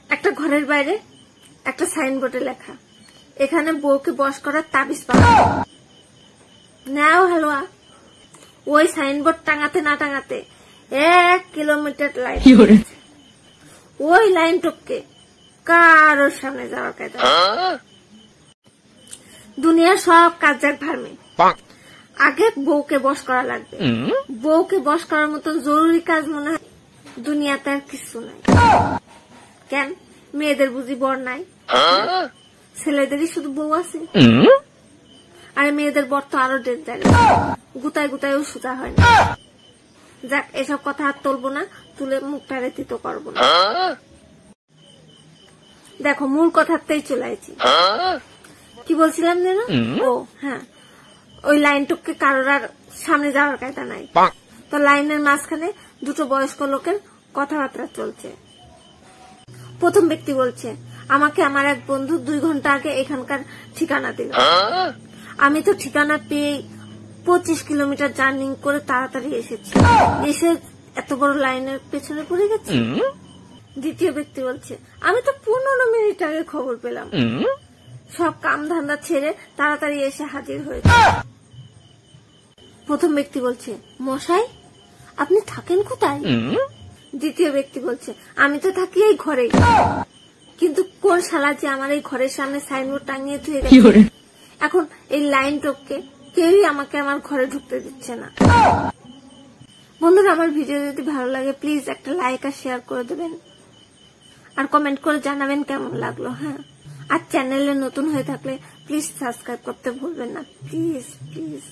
একটা ঘরের বাইরে একটা সাইনবোর্ডে লেখা, এখানে বউকে বশ করার তাবিজ পাওয়া নাও হালুয়া। ওই সাইনবোর্ড টাঙাতে না টাঙাতে 1 কিলোমিটার লাইন, ওই লাইন টপকে কারোর সামনে যাওয়ার কায়দা। দুনিয়ার সব কাজ যাক ভার্মে, আগে বউকে বশ করা লাগবে। বউকে বশ করার মতো জরুরি কাজ মনে হয় দুনিয়াতে আর কিছু নাই। কেন মেয়েদের বুঝি বর নাই? ছেলেদেরই শুধু বউ আছে? আর মেয়েদের বর তো আরো ডেঞ্জার, গুতায় গুতায়ও সোজা হয় না। যাক, এসব কথা আর তুলবো না, তুলে মুখটা রেতিত করবো না। দেখো মূল কথাতেই চলে আসছি। কি বলছিলাম যেন? ও হ্যাঁ, ওই লাইনটুককে কারোর আর সামনে যাওয়ার কায়দা নাই। তো লাইনের মাঝখানে দুটো বয়স্ক লোকের কথাবার্তা চলছে। প্রথম ব্যক্তি বলছে, আমাকে আমার এক বন্ধু 2 ঘন্টা আগে এখানকার ঠিকানা দিল। আমি তো ঠিকানা পেয়ে 25 কিলোমিটার জার্নি করে তাড়াতাড়ি এসেছি, এসে এত বড় লাইনের পেছনে পড়ে গেছি। দ্বিতীয় ব্যক্তি বলছে, আমি তো 15 মিনিট আগে খবর পেলাম, সব কাম ধান্দা ছেড়ে তাড়াতাড়ি এসে হাজির হয়েছে। প্রথম ব্যক্তি বলছে, মশাই আপনি থাকেন কোথায়? দ্বিতীয় ব্যক্তি বলছে, আমি তো থাকি এই ঘরে, কিন্তু কোন শালা যে আমার এই ঘরের সামনে সাইনবোর্ড টাঙিয়ে ধুয়ে গেছে, এখন এই লাইন টপকে কেউই আমাকে আমার ঘরে ঢুকতে দিচ্ছে না। বন্ধুরা, আমার ভিডিও যদি ভালো লাগে প্লিজ একটা লাইক আর শেয়ার করে দেবেন, আর কমেন্ট করে জানাবেন কেমন লাগলো। হ্যাঁ, আর চ্যানেলে নতুন হয়ে থাকলে প্লিজ সাবস্ক্রাইব করতে ভুলবেন না, প্লিজ প্লিজ।